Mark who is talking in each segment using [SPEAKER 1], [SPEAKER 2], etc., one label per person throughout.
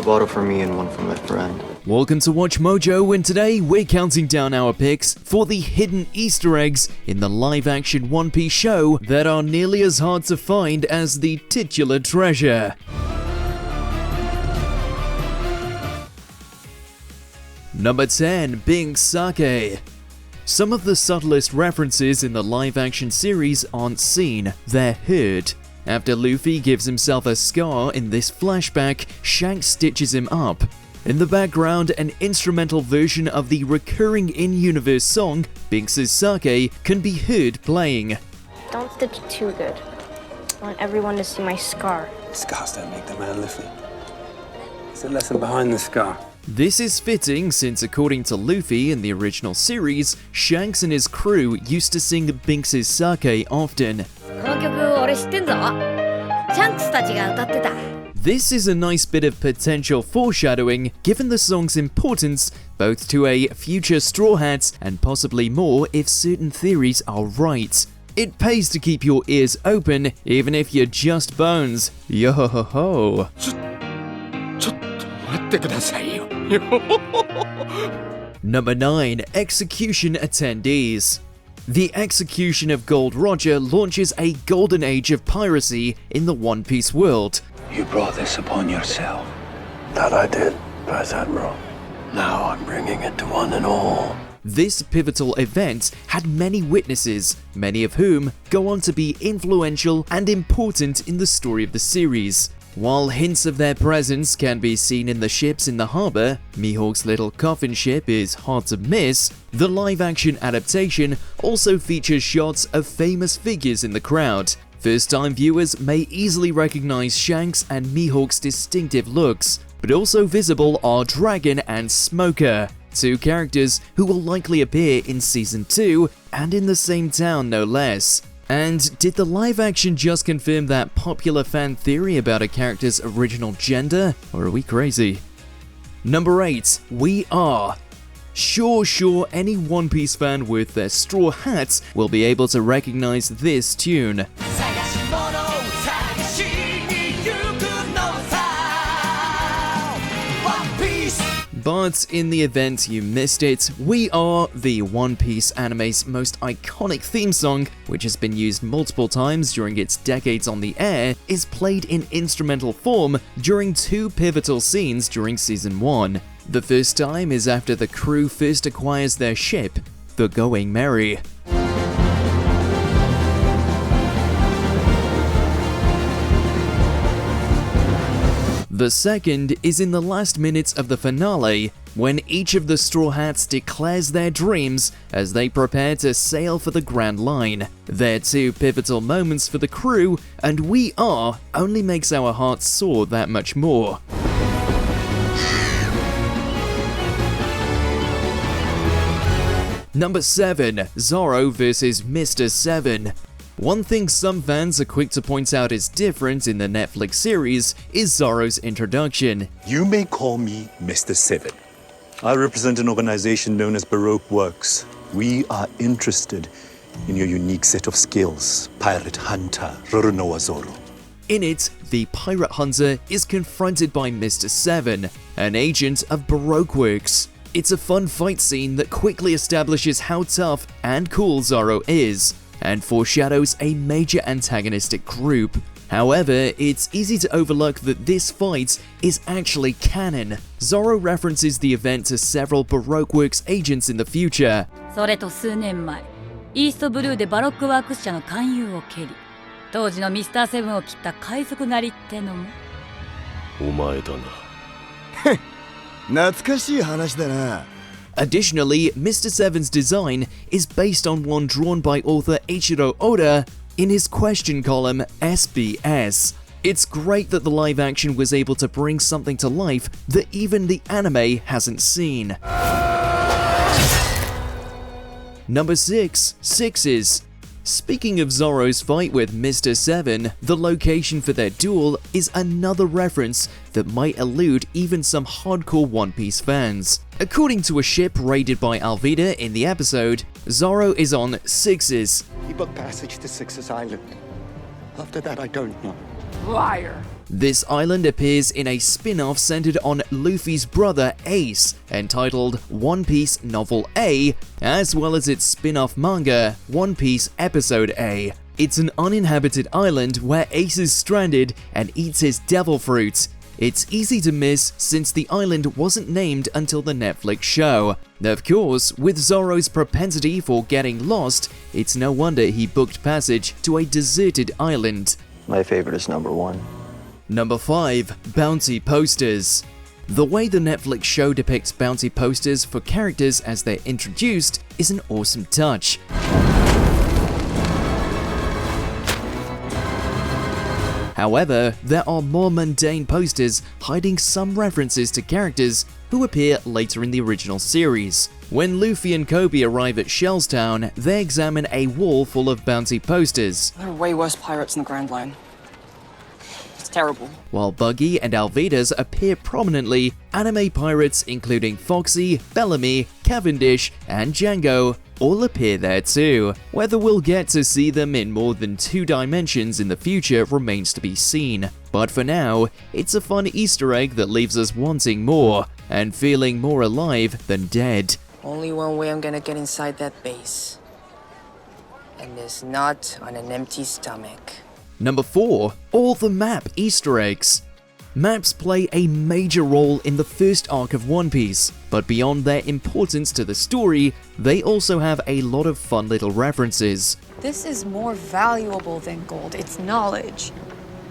[SPEAKER 1] A bottle for me and one for my friend.
[SPEAKER 2] Welcome to Watch Mojo, and today we're counting down our picks for the hidden Easter eggs in the live-action One Piece show that are nearly as hard to find as the titular treasure. Number 10. Bing Sake. Some of the subtlest references in the live-action series aren't seen, they're heard. After Luffy gives himself a scar in this flashback, Shanks stitches him up. In the background, an instrumental version of the recurring in-universe song, Binks' Sake, can be heard playing.
[SPEAKER 3] Don't stitch it too good. I want everyone to see my scar.
[SPEAKER 4] Scars don't make the man Luffy. There's a lesson behind the scar.
[SPEAKER 2] This is fitting since, according to Luffy in the original series, Shanks and his crew used to sing Binks' Sake often. This is a nice bit of potential foreshadowing given the song's importance both to a future Straw Hats and possibly more if certain theories are right. It pays to keep your ears open even if you're just bones. Yo-ho-ho-ho. Number 9. Execution Attendees. The execution of Gold Roger launches a golden age of piracy in the One Piece world.
[SPEAKER 4] You brought this upon yourself.
[SPEAKER 5] That I did, Vice Admiral. Now I'm bringing it to one and all.
[SPEAKER 2] This pivotal event had many witnesses, many of whom go on to be influential and important in the story of the series. While hints of their presence can be seen in the ships in the harbor, Mihawk's little coffin ship is hard to miss, the live-action adaptation also features shots of famous figures in the crowd. First-time viewers may easily recognize Shanks and Mihawk's distinctive looks, but also visible are Dragon and Smoker, two characters who will likely appear in Season 2 and in the same town no less. And did the live-action just confirm that popular fan theory about a character's original gender, or are we crazy? Number 8. We Are. Sure, any One Piece fan with their straw hats will be able to recognize this tune. But in the event you missed it, We Are, the One Piece anime's most iconic theme song, which has been used multiple times during its decades on the air, is played in instrumental form during two pivotal scenes during Season 1. The first time is after the crew first acquires their ship, the Going Merry. The second is in the last minutes of the finale, when each of the Straw Hats declares their dreams as they prepare to sail for the Grand Line. They're two pivotal moments for the crew, and We Are only makes our hearts soar that much more. Number 7. Zoro vs. Mr. 7. One thing some fans are quick to point out is different in the Netflix series is Zoro's introduction.
[SPEAKER 6] You may call me Mr. 7. I represent an organization known as Baroque Works. We are interested in your unique set of skills, Pirate Hunter Roronoa Zoro.
[SPEAKER 2] In it, the pirate hunter is confronted by Mr. 7, an agent of Baroque Works. It's a fun fight scene that quickly establishes how tough and cool Zoro is, and foreshadows a major antagonistic group. However, it's easy to overlook that this fight is actually canon. Zoro references the event to several Baroque Works agents in the future.
[SPEAKER 7] それと数年前、イーストブルーでバロックワークス社の勧誘を蹴り、当時のミスターセブンを切った海賊狩りってのも。
[SPEAKER 5] お前だな。懐かしい話だな。
[SPEAKER 2] Additionally, Mr. Seven's design is based on one drawn by author Eiichiro Oda in his question column SBS. It's great that the live action was able to bring something to life that even the anime hasn't seen. Number 6. Sixis. Speaking of Zoro's fight with Mr. 7, the location for their duel is another reference that might elude even some hardcore One Piece fans. According to a ship raided by Alvida in the episode, Zoro is on Sixis.
[SPEAKER 8] He booked passage to Sixis Island. After that, I don't know.
[SPEAKER 7] Liar!
[SPEAKER 2] This island appears in a spin-off centered on Luffy's brother Ace, entitled One Piece Novel A, as well as its spin-off manga, One Piece Episode A. It's an uninhabited island where Ace is stranded and eats his devil fruit. It's easy to miss since the island wasn't named until the Netflix show. Of course, with Zoro's propensity for getting lost, it's no wonder he booked passage to a deserted island.
[SPEAKER 1] My favorite is number 1.
[SPEAKER 2] Number 5. Bounty posters. The way the Netflix show depicts bounty posters for characters as they're introduced is an awesome touch. However, there are more mundane posters hiding some references to characters who appear later in the original series. When Luffy and Kobe arrive at Shellstown, they examine a wall full of bounty posters.
[SPEAKER 8] There are way worse pirates in the Grand Line. It's terrible.
[SPEAKER 2] While Buggy and Alvidas appear prominently, anime pirates including Foxy, Bellamy, Cavendish, and Django all appear there too. Whether we'll get to see them in more than 2 dimensions in the future remains to be seen. But for now, it's a fun Easter egg that leaves us wanting more, and feeling more alive than dead.
[SPEAKER 8] Only one way I'm gonna get inside that base. And it's not on an empty stomach.
[SPEAKER 2] Number 4. All the map Easter eggs. Maps play a major role in the first arc of One Piece, but beyond their importance to the story, they also have a lot of fun little references.
[SPEAKER 9] This is more valuable than gold, it's knowledge.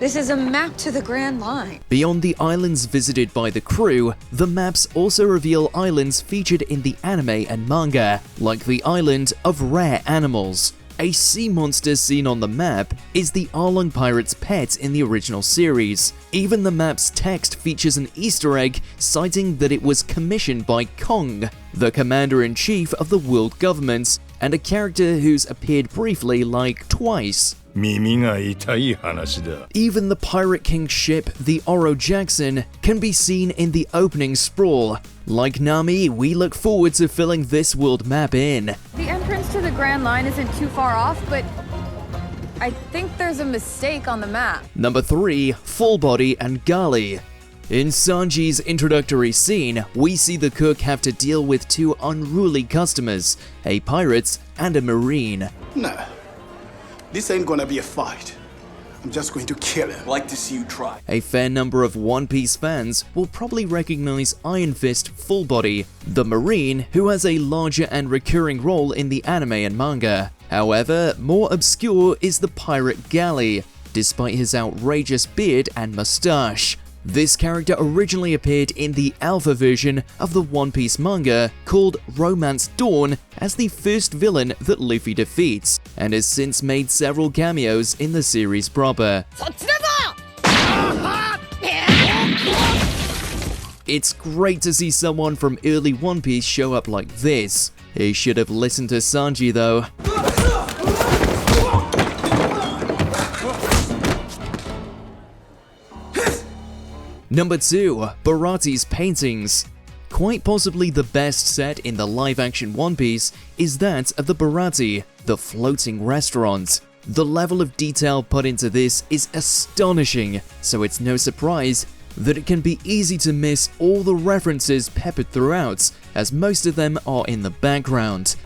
[SPEAKER 9] This is a map to the Grand Line.
[SPEAKER 2] Beyond the islands visited by the crew, the maps also reveal islands featured in the anime and manga, like the island of rare animals. A sea monster seen on the map is the Arlong pirate's pet in the original series. Even the map's text features an Easter egg citing that it was commissioned by Kong, the commander-in-chief of the world government, and a character who's appeared briefly like twice.
[SPEAKER 5] 耳が痛い話だ。
[SPEAKER 2] Even the Pirate King's ship, the Oro Jackson, can be seen in the opening sprawl. Like Nami, we look forward to filling this world map in.
[SPEAKER 10] The entrance to the Grand Line isn't too far off, but I think there's a mistake on the map.
[SPEAKER 2] Number 3. Fullbody and Gally. In Sanji's introductory scene, we see the cook have to deal with 2 unruly customers, a pirate and a marine.
[SPEAKER 11] No, this ain't gonna be a fight. I'm just going to kill him.
[SPEAKER 12] Like to see you try.
[SPEAKER 2] A fair number of One Piece fans will probably recognize Iron Fist Fullbody, the marine who has a larger and recurring role in the anime and manga. However, more obscure is the pirate Gally, despite his outrageous beard and mustache. This character originally appeared in the alpha version of the One Piece manga called Romance Dawn as the first villain that Luffy defeats, and has since made several cameos in the series proper. It's great to see someone from early One Piece show up like this. He should have listened to Sanji though. Number 2. BARATIE'S paintings. Quite possibly the best set in the live-action One Piece is that of the Baratie, the floating restaurant. The level of detail put into this is astonishing, so it's no surprise that it can be easy to miss all the references peppered throughout, as most of them are in the background.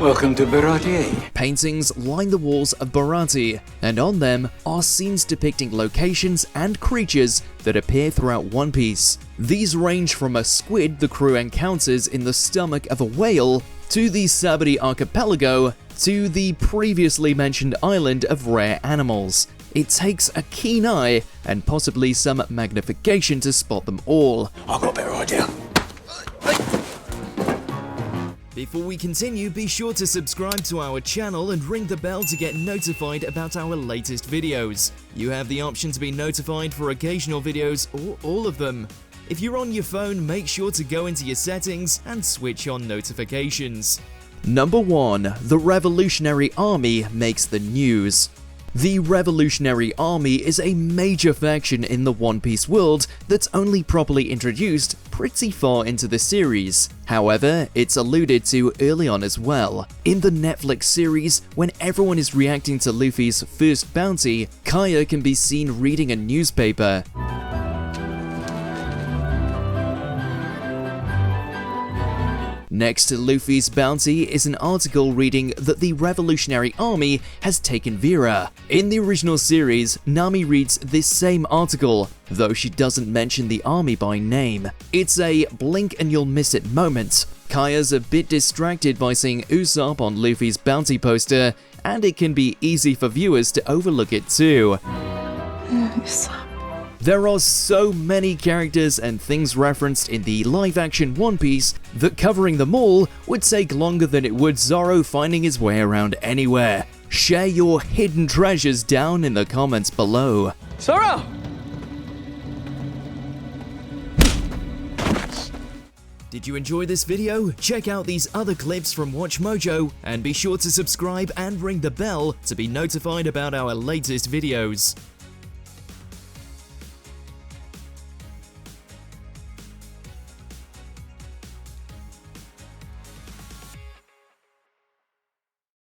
[SPEAKER 4] Welcome to Baratie.
[SPEAKER 2] Paintings line the walls of Baratie, and on them are scenes depicting locations and creatures that appear throughout One Piece. These range from a squid the crew encounters in the stomach of a whale, to the Sabari archipelago, to the previously mentioned island of rare animals. It takes a keen eye and possibly some magnification to spot them all.
[SPEAKER 11] I've got a better idea.
[SPEAKER 2] Before we continue, be sure to subscribe to our channel and ring the bell to get notified about our latest videos. You have the option to be notified for occasional videos or all of them. If you're on your phone, make sure to go into your settings and switch on notifications. Number 1. The Revolutionary Army makes the news. The Revolutionary Army is a major faction in the One Piece world that's only properly introduced pretty far into the series. However, it's alluded to early on as well. In the Netflix series, when everyone is reacting to Luffy's first bounty, Kaya can be seen reading a newspaper. Next to Luffy's bounty is an article reading that the Revolutionary Army has taken Vera. In the original series, Nami reads this same article, though she doesn't mention the army by name. It's a blink and you'll miss it moment. Kaya's a bit distracted by seeing Usopp on Luffy's bounty poster, and it can be easy for viewers to overlook it too. There are so many characters and things referenced in the live-action One Piece that covering them all would take longer than it would Zoro finding his way around anywhere. Share your hidden treasures down in the comments below.
[SPEAKER 8] Zoro!
[SPEAKER 2] Did you enjoy this video? Check out these other clips from WatchMojo and be sure to subscribe and ring the bell to be notified about our latest videos.